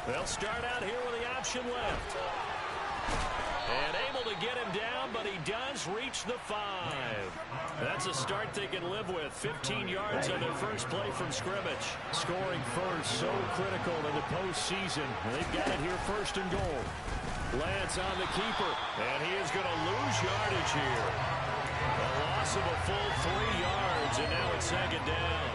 They'll start out here with the option left. And able to get him down, but he does reach the 5. That's a start they can live with. 15 yards on their first play from scrimmage. Scoring first, so critical in the postseason. They've got it here first and goal. Lance on the keeper, and he is going to lose yardage here. A loss of a full 3 yards, and now it's second down.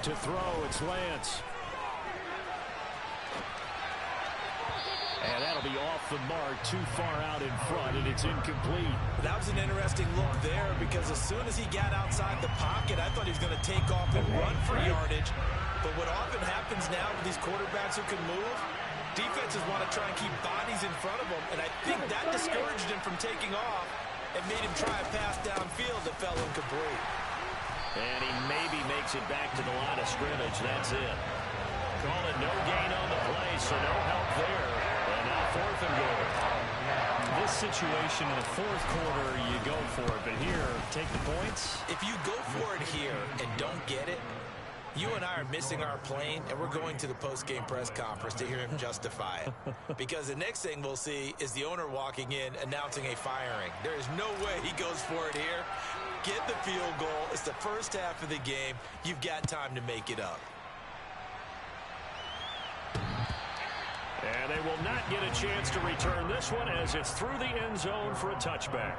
To throw, it's Lance. And that'll be off the mark, too far out in front, and it's incomplete. That was an interesting look there because as soon as he got outside the pocket, I thought he was going to take off and run for yardage. But what often happens now with these quarterbacks who can move, defenses want to try and keep bodies in front of them, and I think that discouraged him from taking off and made him try a pass downfield that fell incomplete. And he maybe makes it back to the line of scrimmage. That's it. Call it no gain on the play, so no help there. And now 4th and goal. This situation in the 4th quarter, you go for it. But here, take the points. If you go for it here and don't get it, you and I are missing our plane, and we're going to the post-game press conference to hear him justify it. Because the next thing we'll see is the owner walking in announcing a firing. There is no way he goes for it here. Get the field goal. It's the first half of the game. You've got time to make it up. And they will not get a chance to return this one as it's through the end zone for a touchback.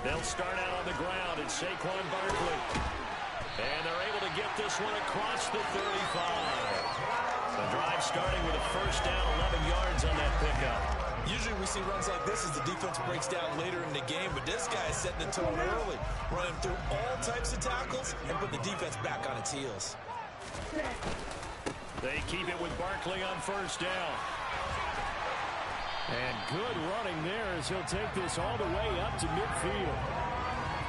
They'll start out on the ground. It's Saquon Barkley. And they're able to get this one across the 35. The drive starting with a first down, 11 yards on that pickup. Usually we see runs like this as the defense breaks down later in the game, but this guy is setting the tone early, running through all types of tackles and putting the defense back on its heels. They keep it with Barkley on first down. And good running there as he'll take this all the way up to midfield.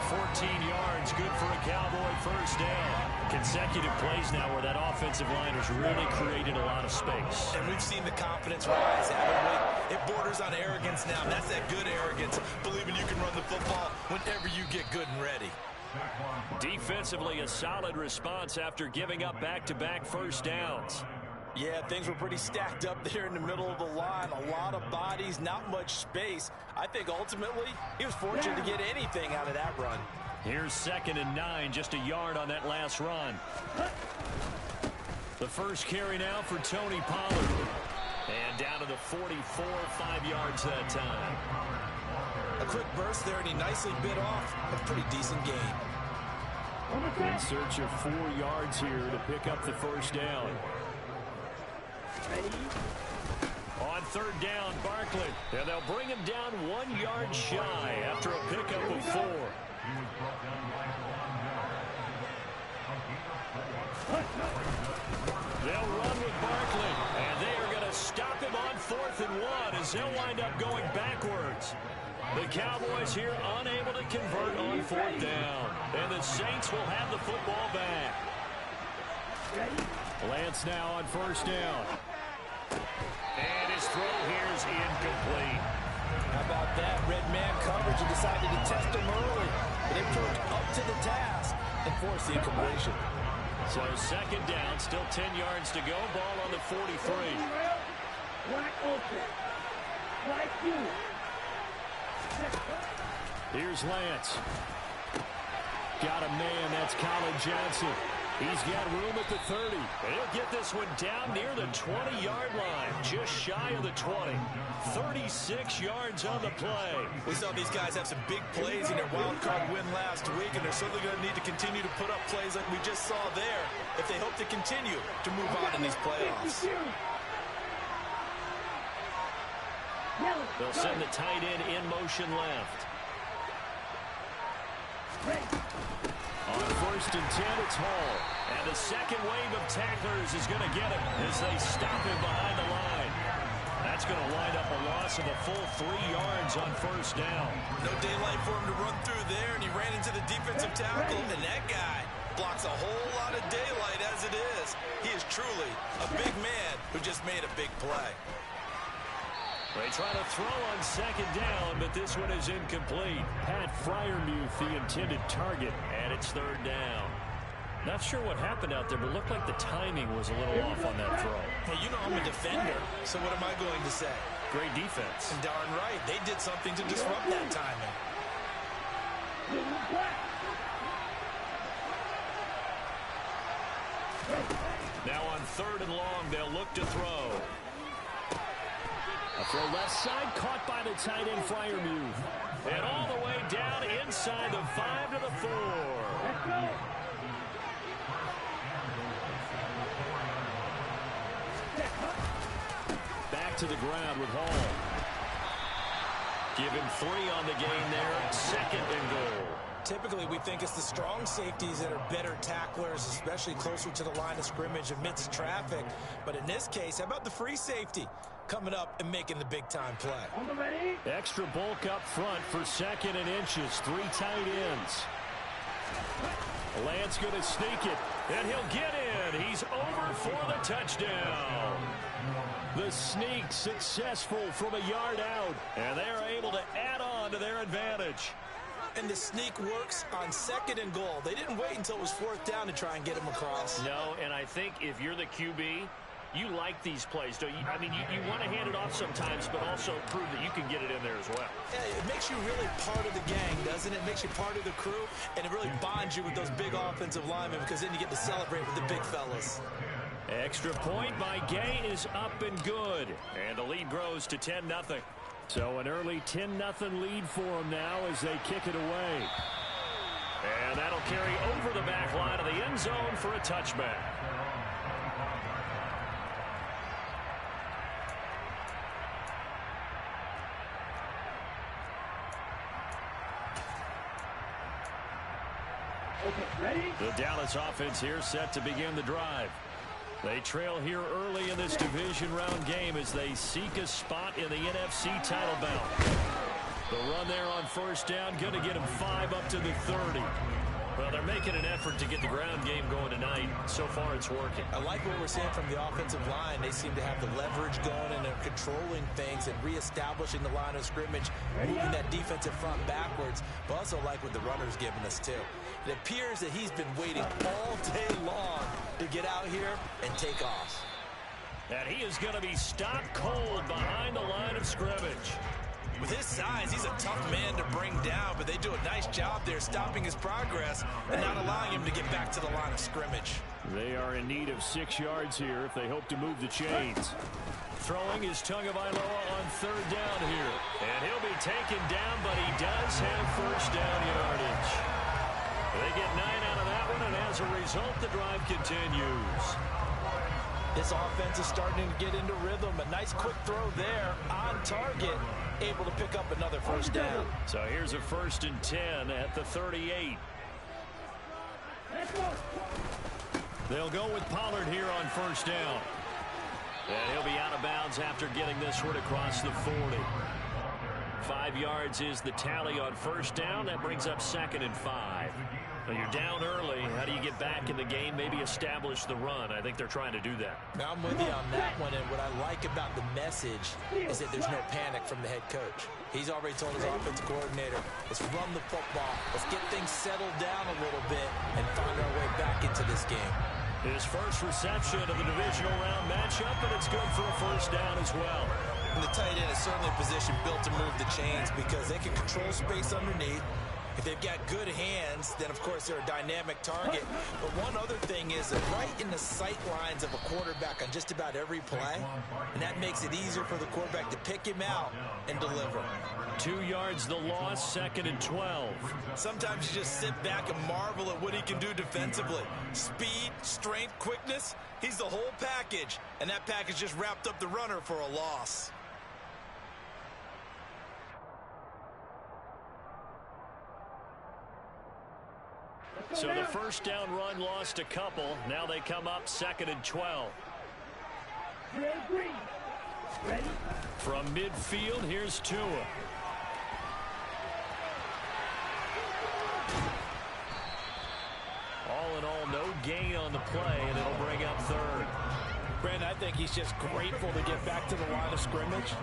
14 yards, good for a Cowboy first down. Consecutive plays now where that offensive line has really created a lot of space. And we've seen the confidence rise, haven't we? It borders on arrogance now. That's that good arrogance, believing you can run the football whenever you get good and ready. Defensively, a solid response after giving up back-to-back first downs. Yeah, things were pretty stacked up there in the middle of the line. A lot of bodies, not much space. I think ultimately he was fortunate to get anything out of that run. Here's 2nd and 9, just a yard on that last run. The first carry now for Tony Pollard. And down to the 44, 5 yards that time. A quick burst there, and he nicely bit off a pretty decent gain. In search of 4 yards here to pick up the first down. On 3rd down, Barkley. And they'll bring him down 1 yard shy after a pickup of 4. They'll run with Barkley. And they are going to stop him on 4th and 1 as they'll wind up going backwards. The Cowboys here unable to convert on 4th down. And the Saints will have the football back. Lance now on first down. And his throw here is incomplete. How about that? Red man coverage and decided to test him early. But they proved up to the task and forced the incompletion. So 2nd down, still 10 yards to go. Ball on the 43. Wide open. Like you. Here's Lance. Got a man, that's Colin Johnson. He's got room at the 30. He'll get this one down near the 20-yard line, just shy of the 20. 36 yards on the play. We saw these guys have some big plays in their wild card win last week, and they're certainly going to need to continue to put up plays like we just saw there if they hope to continue to move on in these playoffs. They'll send the tight end in motion left. On On 1st and 10, it's Hall. And the second wave of tacklers is going to get him as they stop him behind the line. That's going to wind up a loss of a full 3 yards on 1st down. No daylight for him to run through there, and he ran into the defensive tackle, and that guy blocks a whole lot of daylight as it is. He is truly a big man who just made a big play. They try to throw on 2nd down, but this one is incomplete. Pat Freiermuth, the intended target, and it's 3rd down. Not sure what happened out there, but looked like the timing was a little off on that throw. Well, you know I'm a defender, so what am I going to say? Great defense. And darn right, they did something to disrupt that timing. Now on 3rd and long, they'll look to throw. A throw left side, caught by the tight end Freiermuth. And all the way down inside the 5 to the 4. Let's go. Back to the ground with Hall. Give him 3 on the gain there. 2nd and goal. Typically, we think it's the strong safeties that are better tacklers, especially closer to the line of scrimmage amidst traffic. But in this case, how about the free safety coming up and making the big-time play? On the ready. Extra bulk up front for 2nd and inches. 3 tight ends. Lance going to sneak it, and he'll get in. He's over for the touchdown. The sneak successful from a yard out, and they're able to add on to their advantage. And the sneak works on 2nd and goal. They didn't wait until it was 4th down to try and get him across. No, and I think if you're the QB, you like these plays, don't you? I mean, you want to hand it off sometimes, but also prove that you can get it in there as well. Yeah, it makes you really part of the gang, doesn't it? It makes you part of the crew, and it really bonds you with those big offensive linemen because then you get to celebrate with the big fellas. Extra point by Gay is up and good. And the lead grows to 10-0. So an early 10-0 lead for them now as they kick it away. And that'll carry over the back line of the end zone for a touchback. Okay, ready? The Dallas offense here set to begin the drive. They trail here early in this division round game as they seek a spot in the NFC title bout. The run there on 1st down, going to get them 5 up to the 30. Well, they're making an effort to get the ground game going tonight. So far, it's working. I like what we're seeing from the offensive line. They seem to have the leverage going, and they're controlling things and reestablishing the line of scrimmage, moving that defensive front backwards. But also like what the runner's giving us, too. It appears that he's been waiting all day long to get out here and take off. And he is going to be stopped cold behind the line of scrimmage. With his size, he's a tough man to bring down, but they do a nice job there stopping his progress and not allowing him to get back to the line of scrimmage. They are in need of 6 yards here if they hope to move the chains. Throwing is Tagovailoa on 3rd down here. And he'll be taken down, but he does have 1st down yardage. They get 9 out of that one, and as a result, the drive continues. This offense is starting to get into rhythm. A nice quick throw there on target, able to pick up another 1st down. So here's a 1st and 10 at the 38. Let's go. They'll go with Pollard here on 1st down. And he'll be out of bounds after getting this one across the 40. 5 yards is the tally on 1st down. That brings up 2nd and 5. Well, you're down early. How do you get back in the game? Maybe establish the run. I think they're trying to do that. Now, I'm with you on that one, and what I like about the message is that there's no panic from the head coach. He's already told his offensive coordinator, let's run the football. Let's get things settled down a little bit and find our way back into this game. His first reception of the divisional round matchup, and it's good for a 1st down as well. And the tight end is certainly a position built to move the chains because they can control space underneath. If they've got good hands, then, of course, they're a dynamic target. But one other thing is that right in the sight lines of a quarterback on just about every play, and that makes it easier for the quarterback to pick him out and deliver. 2 yards the loss, 2nd and 12. Sometimes you just sit back and marvel at what he can do defensively. Speed, strength, quickness, he's the whole package. And that package just wrapped up the runner for a loss. So the first down run lost a couple. Now they come up 2nd and 12. Ready? From midfield, here's Tua. All in all, no gain on the play, and it'll bring up 3rd. Brandon, I think he's just grateful to get back to the line of scrimmage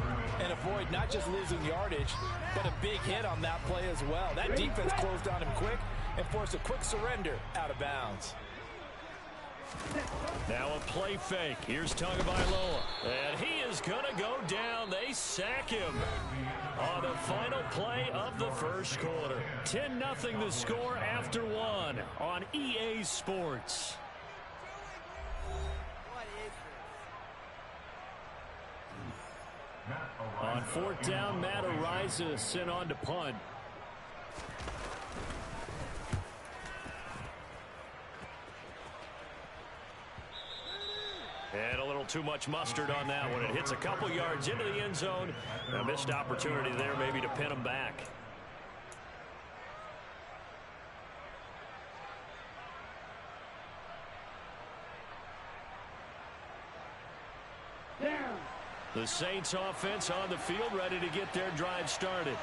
and avoid not just losing yardage, but a big hit on that play as well. That defense closed on him quick and forced a quick surrender out of bounds. Now a play fake. Here's Tagovailoa. And he is going to go down. They sack him on the final play of the first quarter. 10-0 the score after 1 on EA Sports. On 4th down, Matt Araiza sent on to punt. And a little too much mustard on that one. It hits a couple yards into the end zone. A missed opportunity there maybe to pin them back. Down. The Saints offense on the field, ready to get their drive started.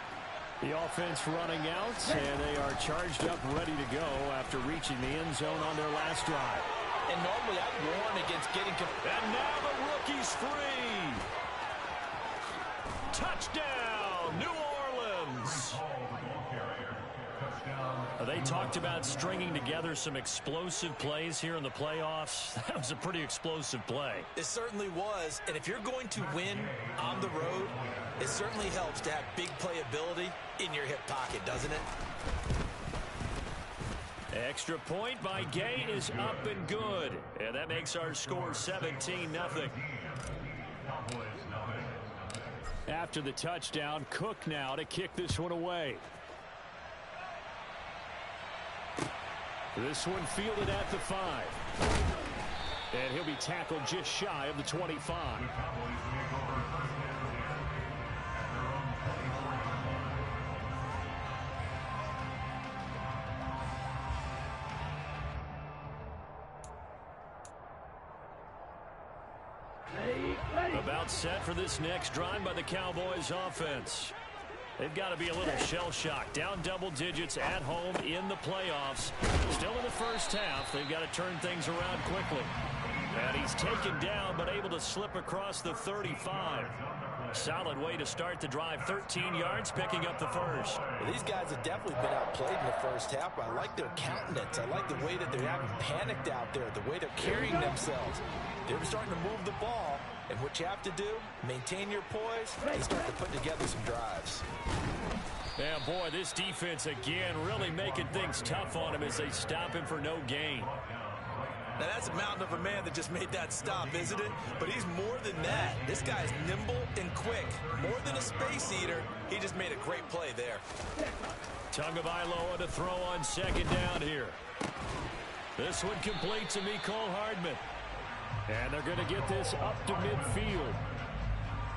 The offense running out, and they are charged up, ready to go after reaching the end zone on their last drive. And normally I'd warn against getting... And now the rookie's free. Touchdown, New Orleans. They talked about stringing together some explosive plays here in the playoffs. That was a pretty explosive play. It certainly was. And if you're going to win on the road, it certainly helps to have big playability in your hip pocket, doesn't it? Extra point by Gay is up and good. And that makes our score 17-0. After the touchdown, Cook now to kick this one away. This one fielded at the 5. And he'll be tackled just shy of the 25. About set for this next drive by the Cowboys offense. They've got to be a little shell-shocked. Down double digits at home in the playoffs. Still in the first half. They've got to turn things around quickly. And he's taken down but able to slip across the 35. Solid way to start the drive. 13 yards, picking up the first. Well, these guys have definitely been outplayed in the first half. I like their countenance. I like the way that they're having panicked out there, the way they're carrying themselves. They're starting to move the ball. And what you have to do, maintain your poise and start to put together some drives. Yeah, boy, this defense again really making things tough on him as they stop him for no gain. Now, that's a mountain of a man that just made that stop, isn't it? But he's more than that. This guy's nimble and quick. More than a space eater, he just made a great play there. Tagovailoa to throw on 2nd down here. This one complete to Mecole Hardman. And they're going to get this up to midfield.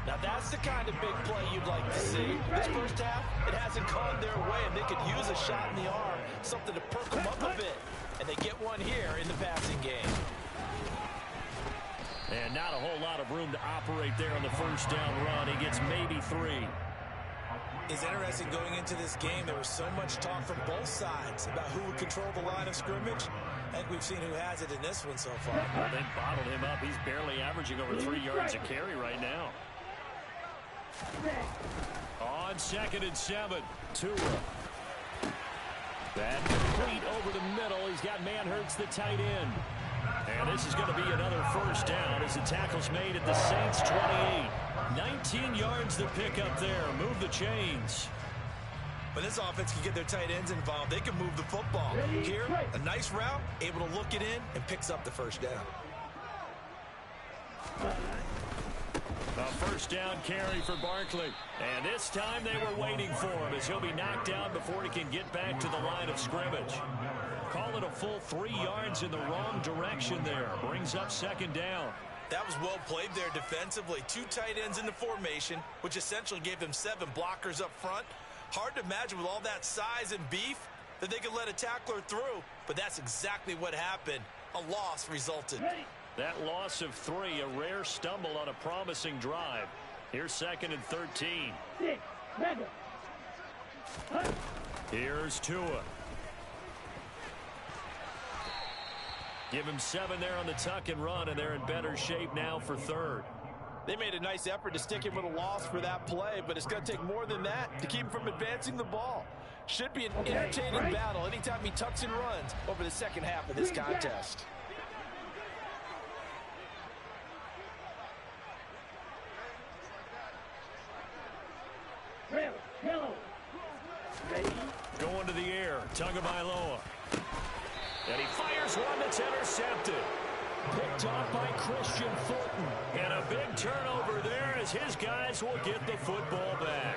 Now, that's the kind of big play you'd like to see. This first half, it hasn't gone their way, and they could use a shot in the arm, something to perk them up a bit. And they get one here in the passing game. And not a whole lot of room to operate there on the first down run. He gets maybe 3. It's interesting going into this game. There was so much talk from both sides about who would control the line of scrimmage. I think we've seen who has it in this one so far. Well, they bottled him up. He's barely averaging over 3 yards a carry right now. On 2nd and 7, Tua. That complete over the middle. He's got Manhurts, the tight end. And this is going to be another first down as the tackle's made at the Saints' 28. 19 yards to pick up there. Move the chains. When this offense can get their tight ends involved, they can move the football. Here, a nice route, able to look it in, and picks up the first down. A first down carry for Barkley. And this time they were waiting for him as he'll be knocked down before he can get back to the line of scrimmage. Call it a full 3 yards in the wrong direction there. Brings up 2nd down. That was well played there defensively. 2 tight ends in the formation, which essentially gave them 7 blockers up front. Hard to imagine with all that size and beef, that they could let a tackler through, but that's exactly what happened. A loss resulted. That loss of 3, a rare stumble on a promising drive. Here's 2nd and 13. Here's Tua. Give him 7 there on the tuck and run, and they're in better shape now for 3rd. They made a nice effort to stick him with a loss for that play, but it's going to take more than that to keep him from advancing the ball. Should be an entertaining battle anytime he tucks and runs over the second half of this contest. Going to the air, Tagovailoa. And he fires one that's intercepted. Picked off by Christian Fulton. And a big turnover there as his guys will get the football back.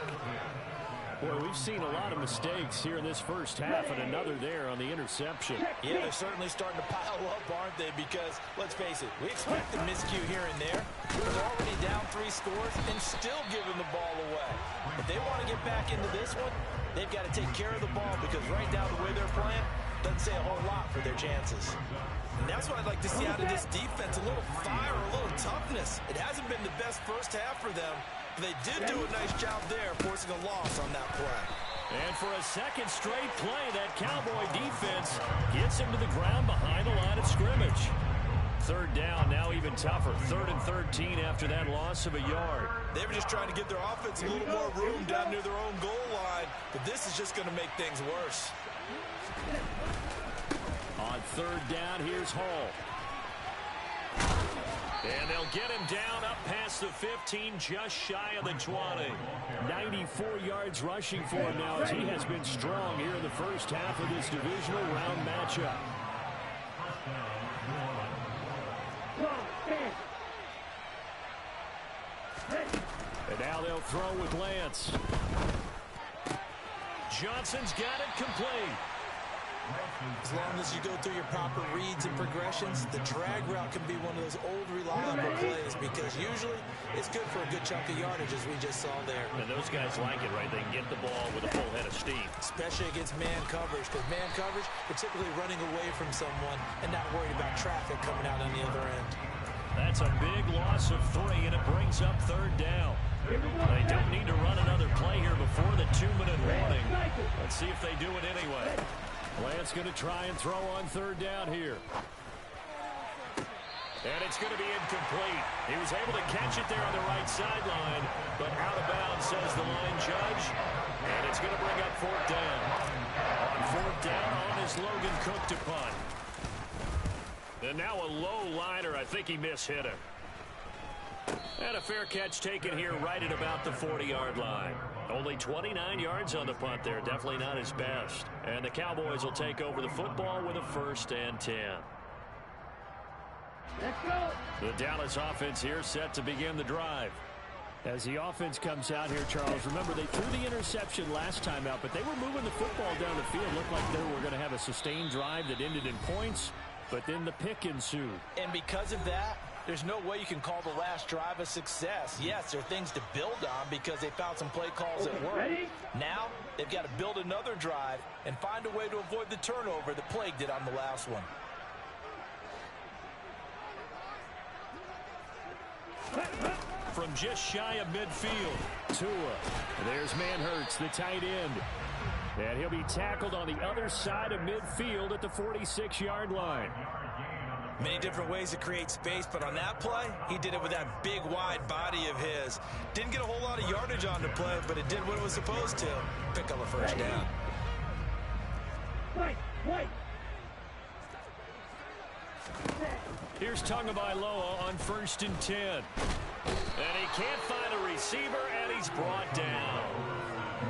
Boy, we've seen a lot of mistakes here in this first half, and another there on the interception. Yeah, they're certainly starting to pile up, aren't they? Because, let's face it, we expect a miscue here and there. But they're already down 3 scores and still giving the ball away. If they want to get back into this one, they've got to take care of the ball, because right now the way they're playing doesn't say a whole lot for their chances. And that's what I'd like to see out of this defense, a little fire, a little toughness. It hasn't been the best first half for them, but they did do a nice job there, forcing a loss on that play. And for a 2nd straight play, that Cowboy defense gets him to the ground behind the line of scrimmage. 3rd down, now even tougher. 3rd and 13 after that loss of a yard. They were just trying to get their offense a little more room down near their own goal line, but this is just going to make things worse. On 3rd down, here's Hall. And they'll get him down up past the 15, just shy of the 20. 94 yards rushing for him now, as he has been strong here in the first half of this divisional round matchup. And now they'll throw with Lance. Johnson's got it complete. As long as you go through your proper reads and progressions, the drag route can be one of those old reliable plays, because usually it's good for a good chunk of yardage, as we just saw there. And those guys like it, right? They can get the ball with a full head of steam. Especially against man coverage, because man coverage, we're typically running away from someone and not worried about traffic coming out on the other end. That's a big loss of 3, and it brings up 3rd down. They don't need to run another play here before the 2-minute warning. Let's see if they do it anyway. Lance going to try and throw on 3rd down here. And it's going to be incomplete. He was able to catch it there on the right sideline, but out of bounds, says the line judge. And it's going to bring up 4th down. On 4th down, on is Logan Cook to punt. And now a low liner. I think he mishit it. And a fair catch taken here right at about the 40-yard line. Only 29 yards on the punt there. Definitely not his best. And the Cowboys will take over the football with a 1st and 10. Let's go. The Dallas offense here set to begin the drive. As the offense comes out here, Charles, remember they threw the interception last time out, but they were moving the football down the field. Looked like they were going to have a sustained drive that ended in points, but then the pick ensued. And because of that, there's no way you can call the last drive a success. Yes, there are things to build on because they found some play calls that work. Now, they've got to build another drive and find a way to avoid the turnover that plagued it on the last one. From just shy of midfield, Tua. There's Manhurts, the tight end. And he'll be tackled on the other side of midfield at the 46-yard line. Many different ways to create space, but on that play, he did it with that big, wide body of his. Didn't get a whole lot of yardage on the play, but it did what it was supposed to. Pick up a 1st down. Wait. here's Tagovailoa on 1st and 10. And he can't find a receiver, and he's brought down.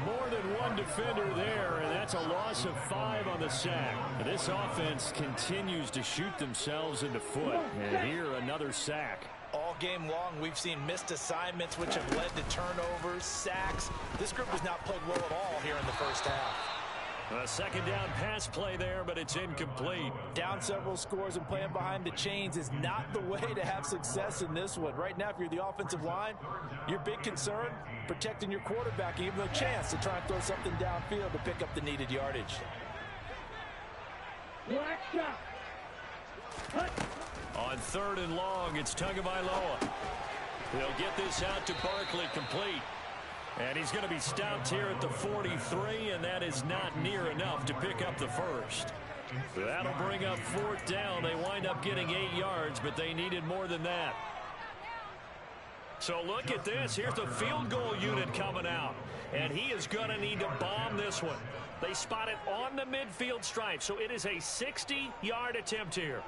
More than one defender there, and that's a loss of 5 on the sack. This offense continues to shoot themselves in the foot. And here, another sack. All game long, we've seen missed assignments, which have led to turnovers, sacks. This group has not played well at all here in the first half. A 2nd down pass play there, but it's incomplete. Down several scores and playing behind the chains is not the way to have success in this one. Right now, if you're the offensive line, your big concern, protecting your quarterback and giving him a chance to try and throw something downfield to pick up the needed yardage. Black shot. Cut. On 3rd and long, it's Tagovailoa. He'll get this out to Barkley, complete. And he's going to be stopped here at the 43, and that is not near enough to pick up the first. That'll bring up 4th down. They wind up getting 8 yards, but they needed more than that. So look at this. Here's the field goal unit coming out, and he is going to need to bomb this one. They spot it on the midfield stripe, so it is a 60-yard attempt here.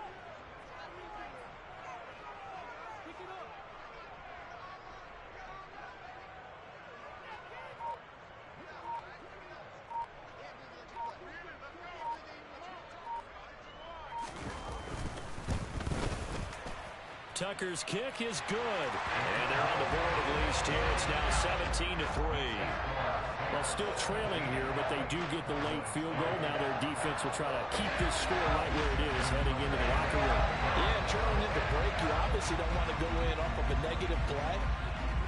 Tucker's kick is good. And they're on the board at least here. It's now 17-3. Well, still trailing here, but they do get the late field goal. Now their defense will try to keep this score right where it is heading into the locker room. Yeah, trailing into break, you obviously don't want to go in off of a negative play.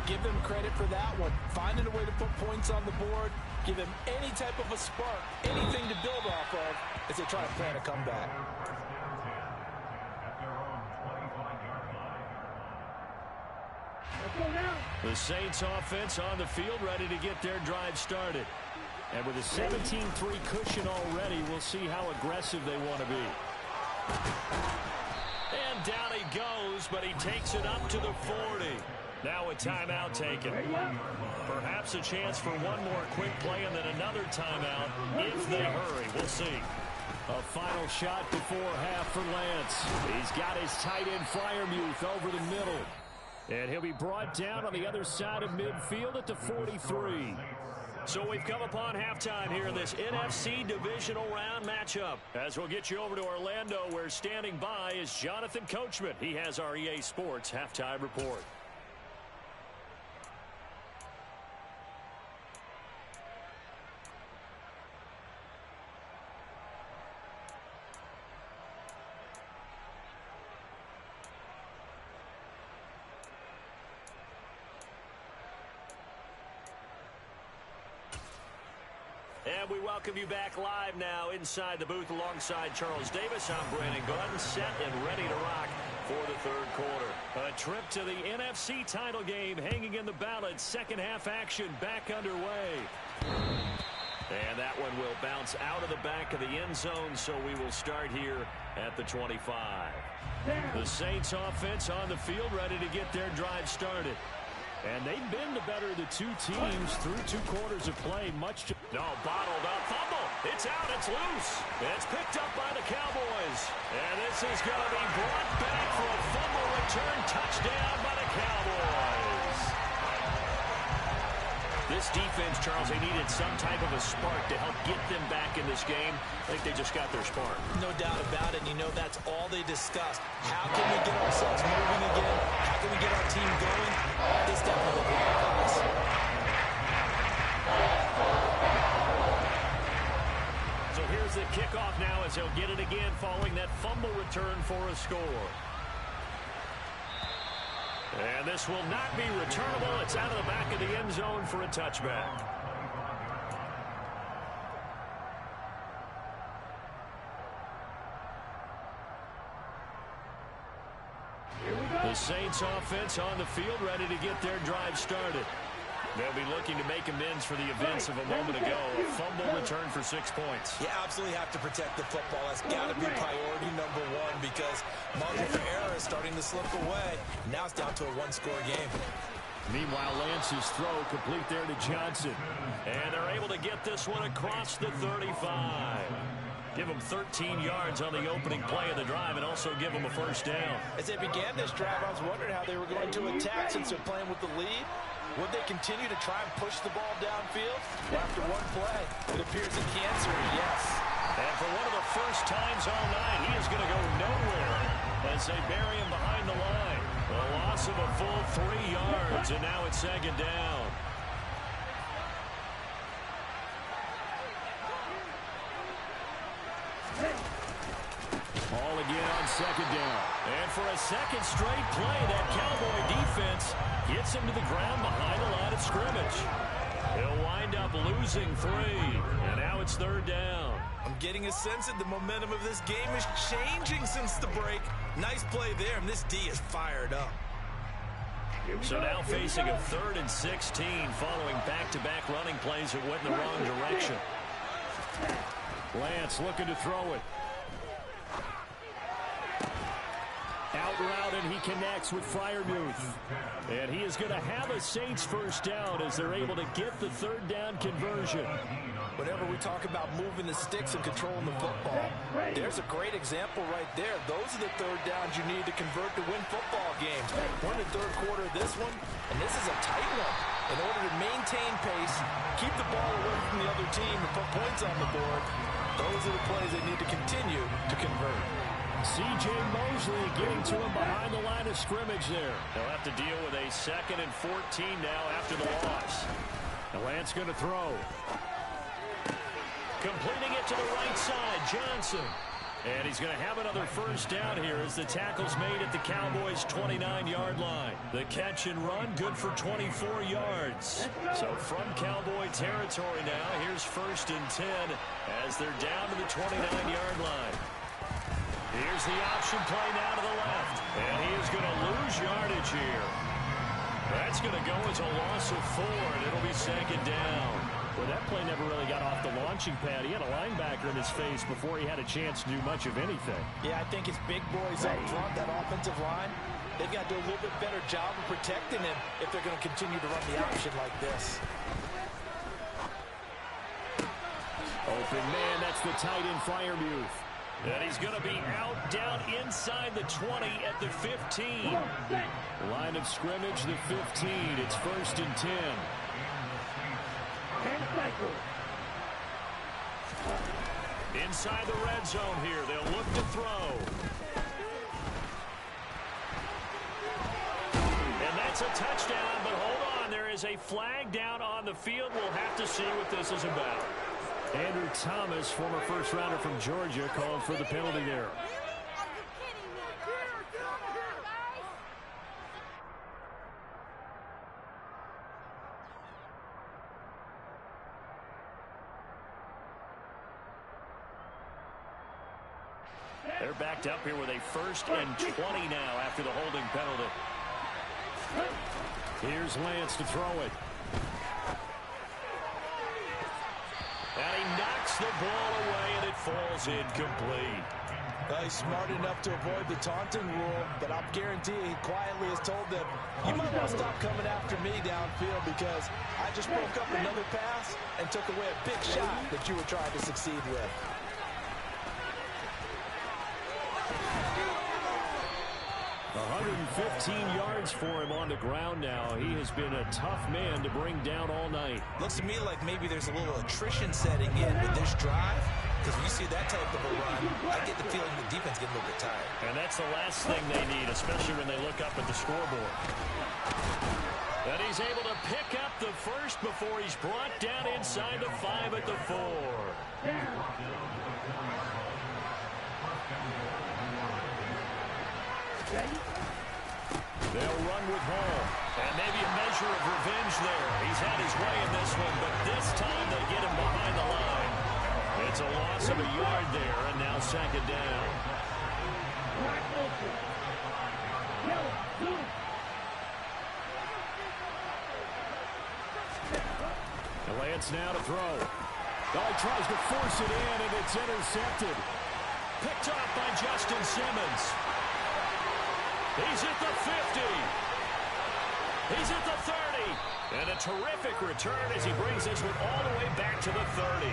Give them credit for that one. Finding a way to put points on the board. Give them any type of a spark, anything to build off of as they try to plan a comeback. The Saints offense on the field, ready to get their drive started. And with a 17-3 cushion already, we'll see how aggressive they want to be. And down he goes, but he takes it up to the 40. Now a timeout taken. Perhaps a chance for one more quick play and then another timeout if they hurry. We'll see. A final shot before half for Lance. He's got his tight end Freiermuth over the middle. And he'll be brought down on the other side of midfield at the 43. So we've come upon halftime here in this NFC divisional round matchup. As we'll get you over to Orlando, where standing by is Jonathan Coachman. He has our EA Sports halftime report. And we welcome you back live now inside the booth alongside Charles Davis. I'm Brandon Glenn, set and ready to rock for the third quarter. A trip to the NFC title game hanging in the balance. Second half action back underway. And that one will bounce out of the back of the end zone, so we will start here at the 25. The Saints offense on the field ready to get their drive started. And they've been the better of the two teams through 2 quarters of play. No, bottled up. Fumble. It's out. It's loose. It's picked up by the Cowboys. And this is going to be brought back for a fumble return touchdown by the Cowboys. This defense, Charles, they needed some type of a spark to help get them back in this game. I think they just got their spark. No doubt about it. And you know that's all they discussed. How can we get ourselves moving again? How can we get our team going? This definitely looked like us. So here's the kickoff now as they'll get it again following that fumble return for a score. And this will not be returnable. It's out of the back of the end zone for a touchback. The Saints offense on the field ready to get their drive started. They'll be looking to make amends for the events of a moment ago. A fumble return for 6 points. You absolutely have to protect the football. That's got to be priority number 1 because margin for error is starting to slip away. Now it's down to a 1-score game. Meanwhile, Lance's throw complete there to Johnson. And they're able to get this one across the 35. Give them 13 yards on the opening play of the drive and also give them a first down. As they began this drive, I was wondering how they were going to attack since they're playing with the lead. Would they continue to try and push the ball downfield? Well, after one play, it appears the answer is yes. And for one of the first times all night, he is going to go nowhere as they bury him behind the line. A loss of a full 3 yards, and now it's second down. Ball again on second down. And for a second straight play, that Cowboy defense gets him to the ground behind the line of scrimmage. He'll wind up losing 3. And now it's third down. I'm getting a sense that the momentum of this game is changing since the break. Nice play there, and this D is fired up. So now facing a 3rd and 16 following back-to-back running plays that went in the wrong direction. Lance looking to throw it. Out route, and he connects with Freiermuth. And he is going to have a Saints first down as they're able to get the 3rd down conversion. Whenever we talk about moving the sticks and controlling the football, there's a great example right there. Those are the 3rd downs you need to convert to win football games. We're in the 3rd quarter of this one, and this is a tight one. In order to maintain pace, keep the ball away from the other team, and put points on the board, those are the plays they need to continue to convert. C.J. Mosley getting to him behind the line of scrimmage there. They'll have to deal with a 2nd and 14 now after the loss. And Lance going to throw. Completing it to the right side, Johnson. And he's going to have another first down here as the tackle's made at the Cowboys' 29-yard line. The catch and run, good for 24 yards. So from Cowboy territory now, here's 1st and 10 as they're down to the 29-yard line. Here's the option play now to the left. And he is going to lose yardage here. That's going to go as a loss of 4, and it'll be 2nd down. Well, that play never really got off the launching pad. He had a linebacker in his face before he had a chance to do much of anything. Yeah, I think his big boys up front, that offensive line, they've got to do a little bit better job of protecting him if they're going to continue to run the option like this. Open man, that's the tight end Freiermuth. And he's going to be out down inside the 20 at the 15. Line of scrimmage, the 15. It's 1st and 10. Inside the red zone here. They'll look to throw. And that's a touchdown, but hold on. There is a flag down on the field. We'll have to see what this is about. Andrew Thomas, former first-rounder from Georgia, called for the penalty there. They're backed up here with a 1st and 20 now after the holding penalty. Here's Lance to throw it. And he knocks the ball away, and it falls incomplete. He's smart enough to avoid the taunting rule, but I'm guaranteeing he quietly has told them, you might want to stop coming after me downfield because I just broke up another pass and took away a big shot that you were trying to succeed with. 115 yards for him on the ground now. He has been a tough man to bring down all night. Looks to me like maybe there's a little attrition setting in with this drive, because when you see that type of a run, I get the feeling the defense getting a little bit tired. And that's the last thing they need, especially when they look up at the scoreboard. And he's able to pick up the first before he's brought down inside the 5 at the 4. They'll run with Hall. And maybe a measure of revenge there. He's had his way in this one, but this time they get him behind the line. It's a loss of a yard there, and now 2nd down. Lance now to throw. Oh, he tries to force it in, and it's intercepted. Picked off by Justin Simmons. He's at the 50. He's at the 30. And a terrific return as he brings this one all the way back to the 30.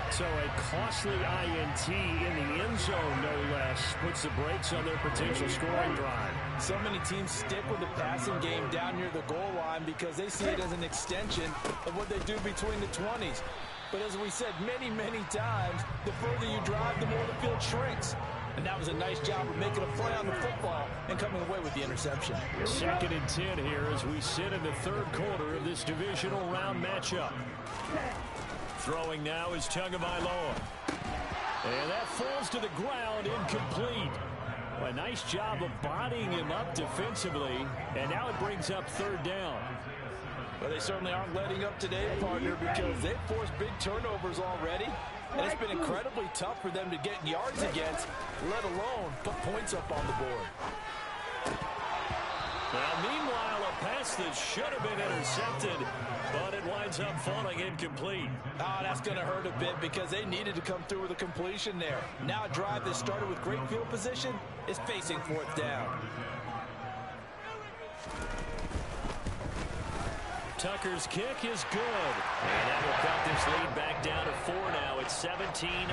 So a costly INT in the end zone, no less, puts the brakes on their potential scoring drive. So many teams stick with the passing game down near the goal line because they see it as an extension of what they do between the 20s. But as we said many, many times, the further you drive, the more the field shrinks. And that was a nice job of making a play on the football and coming away with the interception. 2nd and 10 here as we sit in the 3rd quarter of this divisional round matchup. Throwing now is Tagovailoa. And that falls to the ground, incomplete. A nice job of bodying him up defensively. And now it brings up 3rd down. Well, they certainly aren't letting up today, partner, because they've forced big turnovers already. And it's been incredibly tough for them to get yards against, let alone put points up on the board. Now, meanwhile, a pass that should have been intercepted, but it winds up falling incomplete. Oh, that's going to hurt a bit because they needed to come through with a completion there. Now a drive that started with great field position is facing 4th down. Tucker's kick is good. And that will cut this lead back down to 4 now. It's 17-13.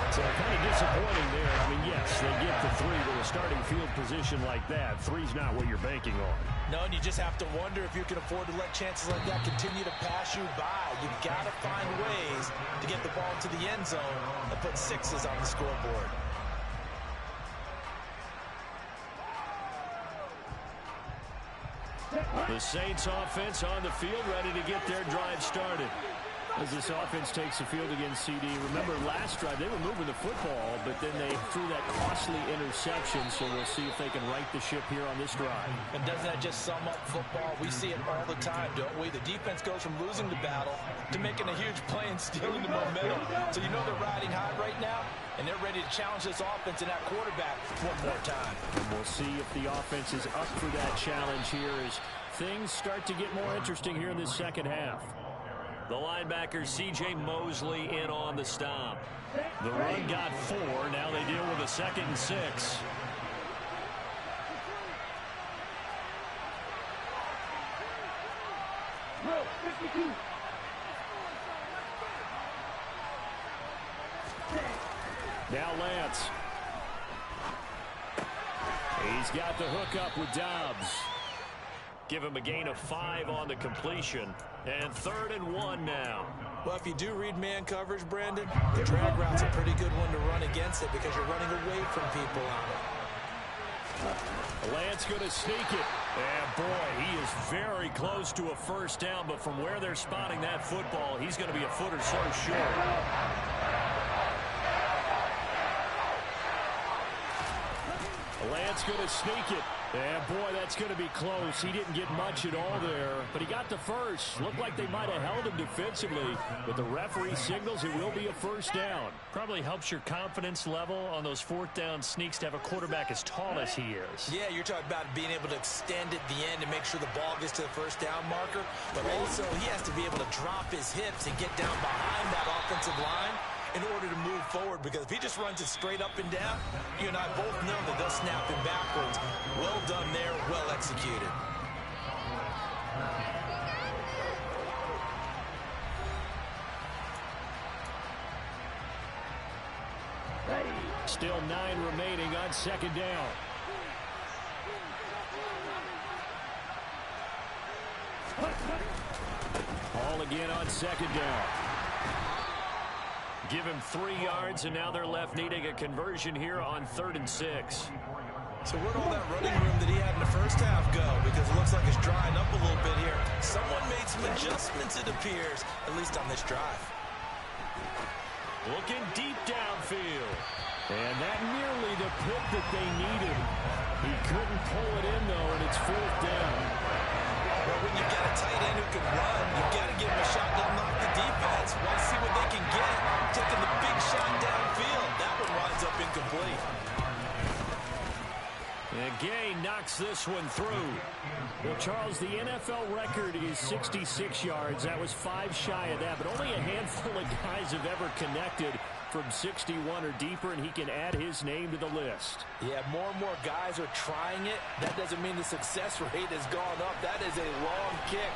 So kind of disappointing there. I mean, yes, they get the 3 with a starting field position like that. 3's not what you're banking on. No, and you just have to wonder if you can afford to let chances like that continue to pass you by. You've got to find ways to get the ball into the end zone and put 6s on the scoreboard. The Saints offense on the field, ready to get their drive started. As this offense takes the field against CD, remember last drive they were moving the football, but then they threw that costly interception, so we'll see if they can right the ship here on this drive. And doesn't that just sum up football? We see it all the time, don't we? The defense goes from losing the battle to making a huge play and stealing the momentum. So you know they're riding high right now, and they're ready to challenge this offense and that quarterback one more time. And we'll see if the offense is up for that challenge here as things start to get more interesting here in this second half. The linebacker C.J. Mosley in on the stop. The run got 4. Now they deal with a 2nd and 6. Row 52. Now Lance. He's got the hook up with Dobbs. Give him a gain of 5 on the completion. And 3rd and 1 now. Well, if you do read man coverage, Brandon, the drag route's a pretty good one to run against it because you're running away from people on it. Lance going to sneak it. And boy, he is very close to a 1st down, but from where they're spotting that football, he's going to be a foot or so short. Lance going to sneak it. And boy, that's going to be close. He didn't get much at all there, but he got the 1st. Looked like they might have held him defensively, but the referee signals it will be a 1st down. Probably helps your confidence level on those 4th down sneaks to have a quarterback as tall as he is. Yeah, you're talking about being able to extend at the end and make sure the ball gets to the 1st down marker, but also he has to be able to drop his hips and get down behind that offensive line in order to move forward, because if he just runs it straight up and down, you and I both know that they'll snap him backwards. Well done there, well executed. Still 9 remaining on 2nd down. Ball again on 2nd down. Give him 3 yards, and now they're left needing a conversion here on 3rd and 6. So where'd all that running room that he had in the 1st half go? Because it looks like it's drying up a little bit here. Someone made some adjustments, it appears, at least on this drive. Looking deep downfield. And that nearly the pick that they needed. He couldn't pull it in, though, and it's 4th down. Well, when you've got a tight end who can run, you've got to give him a shot to unlock the defense. Want to see what they can get. Taking the big shot downfield. That one winds up incomplete. And Gay knocks this one through. Well, Charles, the NFL record is 66 yards. That was 5 shy of that, but only a handful of guys have ever connected from 61 or deeper, and he can add his name to the list. Yeah, more and more guys are trying it. That doesn't mean the success rate has gone up. That is a long kick.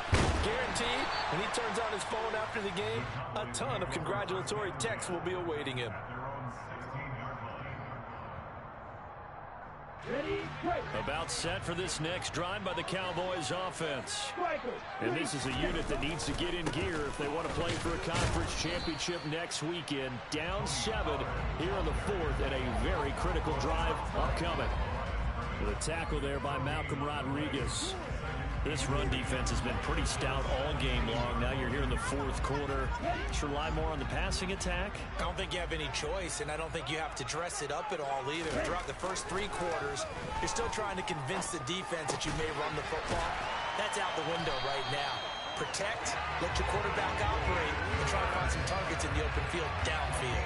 Guaranteed, when he turns on his phone after the game, a ton of congratulatory texts will be awaiting him. About set for this next drive by the Cowboys offense. And this is a unit that needs to get in gear if they want to play for a conference championship next weekend. Down 7 here in the 4th, and a very critical drive upcoming. With a tackle there by Malcolm Rodriguez. This run defense has been pretty stout all game long. Now you're here in the 4th quarter. Should rely more on the passing attack? I don't think you have any choice, and I don't think you have to dress it up at all either. Throughout the first 3 quarters, you're still trying to convince the defense that you may run the football. That's out the window right now. Protect, let your quarterback operate, and try to find some targets in the open field downfield.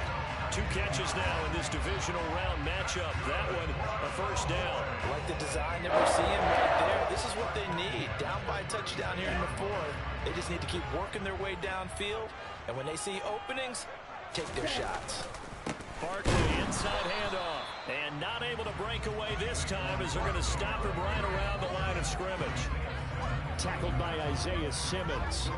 2 catches now in this divisional round matchup. That one, a first down. I like the design that we're seeing right there. This is what they need. Down by a touchdown here in the 4th. They just need to keep working their way downfield. And when they see openings, take their shots. Barkley, inside handoff. And not able to break away this time as they're going to stop him right around the line of scrimmage. Tackled by Isaiah Simmons.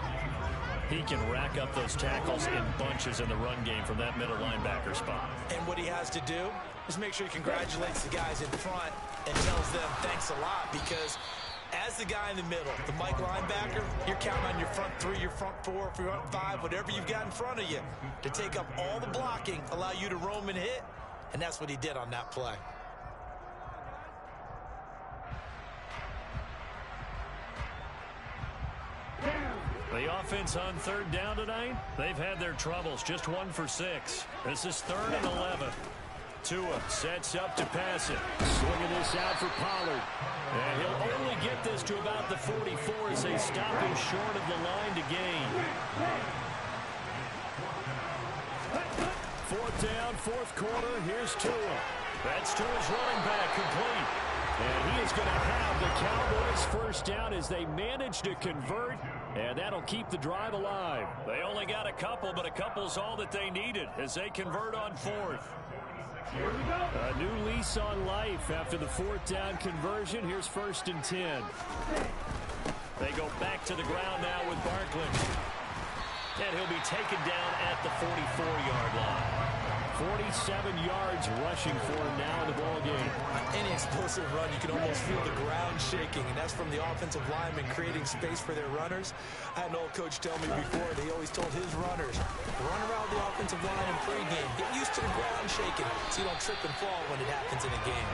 He can rack up those tackles in bunches in the run game from that middle linebacker spot. And what he has to do is make sure he congratulates the guys in front and tells them thanks a lot, because as the guy in the middle, the Mike linebacker, you're counting on your front 3, your front 4, front 5, whatever you've got in front of you to take up all the blocking, allow you to roam and hit. And that's what he did on that play. The offense on 3rd down tonight, they've had their troubles. Just 1 for 6. This is 3rd and 11. Tua sets up to pass it. Swinging this out for Pollard. And he'll only get this to about the 44 as they stop him short of the line to gain. 4th down, 4th quarter. Here's Tua. That's Tua's running back, complete. And he is going to have the Cowboys first down as they manage to convert, and that'll keep the drive alive. They only got a couple, but a couple's all that they needed as they convert on 4th. A new lease on life after the 4th down conversion. Here's 1st and 10. They go back to the ground now with Barkley. And he'll be taken down at the 44-yard line. 47 yards rushing for him now in the ballgame. Any explosive run, you can almost feel the ground shaking, and that's from the offensive linemen creating space for their runners. I had an old coach tell me before, and he always told his runners, run around the offensive line in pregame. Get used to the ground shaking so you don't trip and fall when it happens in a game.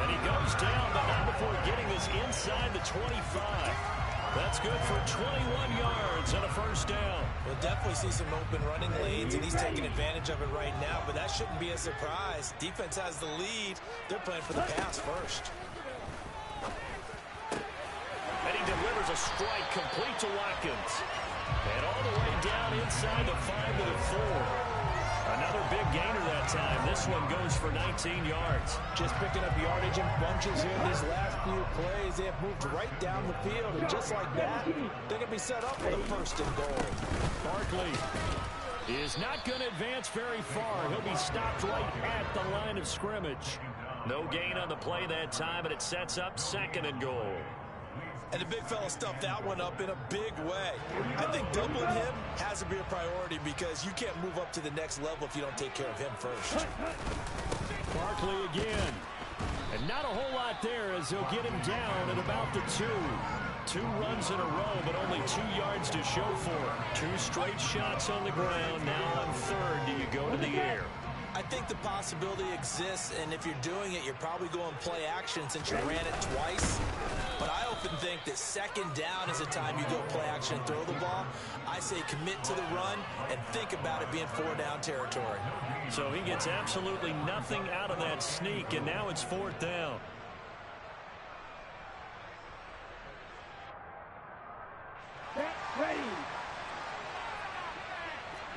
And he goes down, but not before getting this inside the 25. That's good for 21 yards and a first down. We'll definitely see some open running lanes, and he's taking advantage of it right now, but that shouldn't be a surprise. Defense has the lead. They're playing for the pass first. And he delivers a strike complete to Watkins. And all the way down inside the 5 to the 4. Another big gainer that time. This one goes for 19 yards. Just picking up yardage in bunches here these last few plays. They have moved right down the field, and just like that, they're going to be set up for the 1st and goal. Barkley is not going to advance very far. He'll be stopped right at the line of scrimmage. No gain on the play that time, and it sets up 2nd and goal. And the big fella stuffed that one up in a big way. I think doubling him has to be a priority, because you can't move up to the next level if you don't take care of him first. Barkley again. And not a whole lot there as he'll get him down at about the 2. 2 runs in a row, but only 2 yards to show for it. 2 straight shots on the ground. Now on 3rd, do you go to the air? I think the possibility exists, and if you're doing it, you're probably going play action since you ran it twice. But I often think that 2nd down is the time you go play action and throw the ball. I say commit to the run and think about it being 4-down territory. So he gets absolutely nothing out of that sneak, and now it's 4th down. Ready.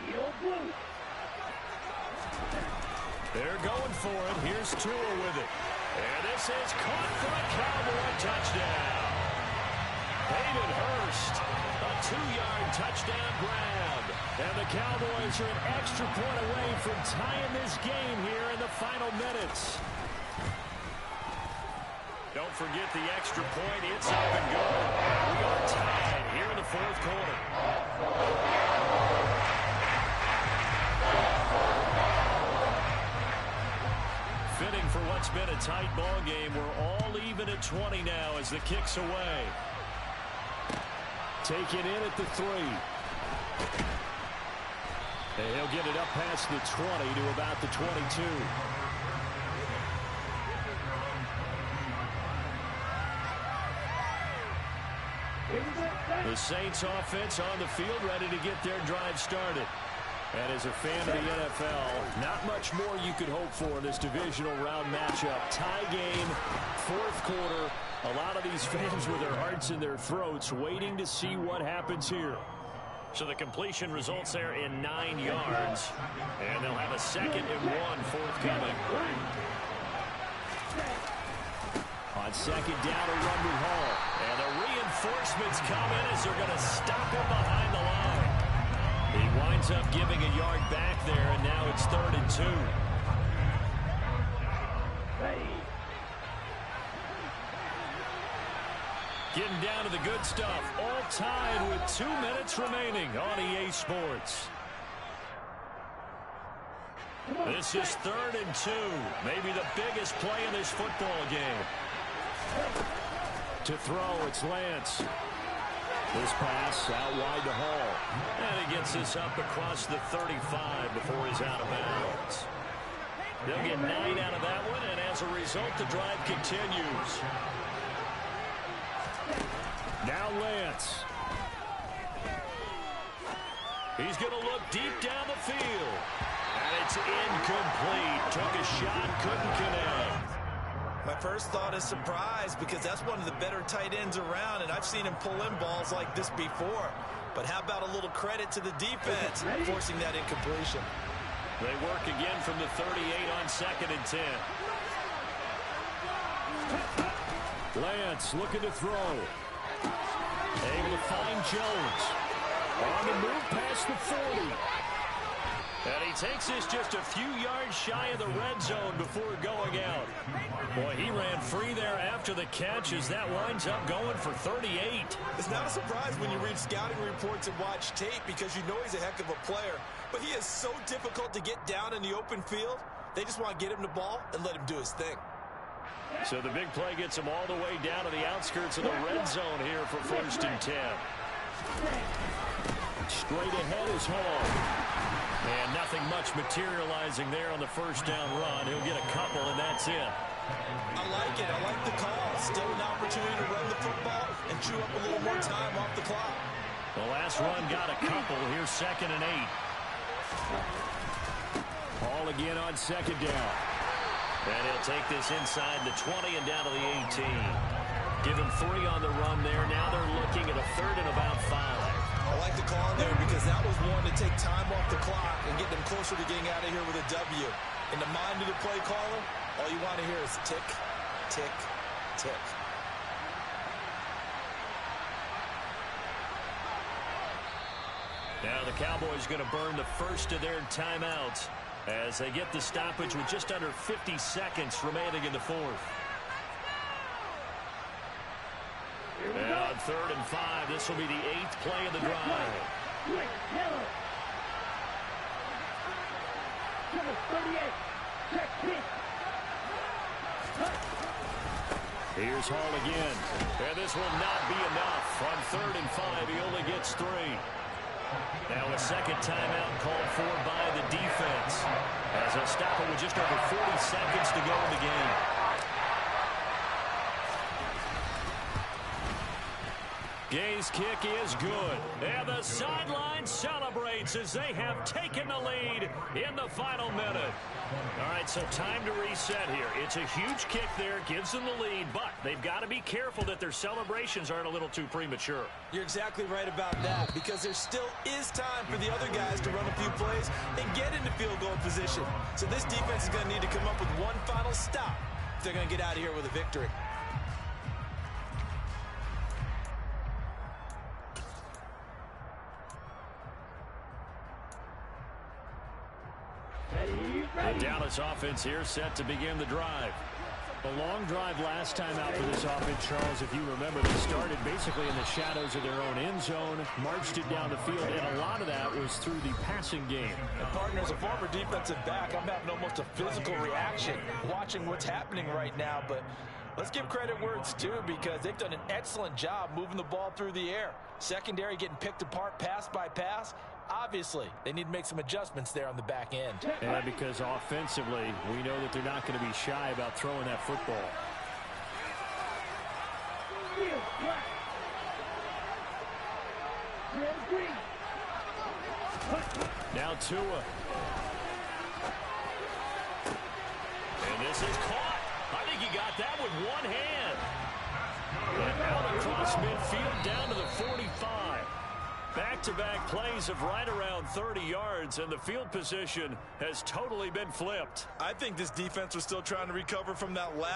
Field blue. They're going for it. Here's Tua with it. And this is caught for a Cowboy touchdown. Hayden Hurst, a 2-yard touchdown grab. And the Cowboys are an extra point away from tying this game here in the final minutes. Don't forget the extra point. It's up and good. We are tied here in the 4th quarter. Fitting for what's been a tight ball game. We're all even at 20 now as the kick's away. Taken in at the 3. And he'll get it up past the 20 to about the 22. The Saints offense on the field, ready to get their drive started. And as a fan of the NFL, not much more you could hope for in this divisional round matchup. Tie game, 4th quarter, A lot of these fans with their hearts in their throats waiting to see what happens here. So the completion results there in 9 yards. And they'll have a 2nd and 1 forthcoming. On 2nd down, a run with Hall. And the reinforcements come in as they're going to stop him behind the line. He winds up giving a yard back there, and now it's 3rd and 2. Getting down to the good stuff. All tied with 2 minutes remaining on EA Sports. This is 3rd and 2. Maybe the biggest play in this football game. To throw, it's Lance. This pass out wide to Hall. And he gets this up across the 35 before he's out of bounds. They'll get 9 out of that one, and as a result, the drive continues. Now Lance. He's going to look deep down the field. And it's incomplete. Took a shot, couldn't connect. My first thought is surprise because that's one of the better tight ends around, and I've seen him pull in balls like this before. But how about a little credit to the defense forcing that incompletion? They work again from the 38 on 2nd and 10. Lance looking to throw. Able to find Jones. On the move past the 40. And he takes this just a few yards shy of the red zone before going out. Boy, he ran free there after the catch as that winds up going for 38. It's not a surprise when you read scouting reports and watch tape because you know he's a heck of a player. But he is so difficult to get down in the open field. They just want to get him the ball and let him do his thing. So the big play gets him all the way down to the outskirts of the red zone here for 1st and 10. Straight ahead is Hall. And nothing much materializing there on the 1st down run. He'll get a couple, and that's it. I like it. I like the call. Still an opportunity to run the football and chew up a little more time off the clock. The last run got a couple. Here's 2nd and 8. Hall again on 2nd down. And he'll take this inside the 20 and down to the 18. Give him 3 on the run there. Now they're looking at a 3rd and about 5. I like the call there because that was one to take time off the clock and get them closer to getting out of here with a W. In the mind of the play caller, all you want to hear is tick, tick, tick. Now the Cowboys going to burn the first of their timeouts as they get the stoppage with just under 50 seconds remaining in the 4th. And on 3rd and 5, this will be the 8th play of the drive. Here's Hall again. And this will not be enough. On 3rd and 5, he only gets 3. Now a 2nd timeout called for by the defense as they'll stop it with just over 40 seconds to go in the game. Gay's kick is good. And the sideline celebrates as they have taken the lead in the final minute. All right, so time to reset here. It's a huge kick there, gives them the lead, but they've got to be careful that their celebrations aren't a little too premature. You're exactly right about that because there still is time for the other guys to run a few plays and get into field goal position. So this defense is going to need to come up with one final stop if they're going to get out of here with a victory. The Dallas offense here set to begin the drive. A long drive last time out for this offense, Charles. If you remember, they started basically in the shadows of their own end zone, marched it down the field, and a lot of that was through the passing game. And partner, as a former defensive back, I'm having almost a physical reaction watching what's happening right now. But let's give credit where it's due because they've done an excellent job moving the ball through the air. Secondary getting picked apart pass by pass. Obviously, they need to make some adjustments there on the back end. And because offensively, we know that they're not going to be shy about throwing that football. Now Tua. And this is caught. I think he got that with one hand. across midfield down to the 45. Back-to-back plays of right around 30 yards, and the field position has totally been flipped. I think this defense was still trying to recover from that last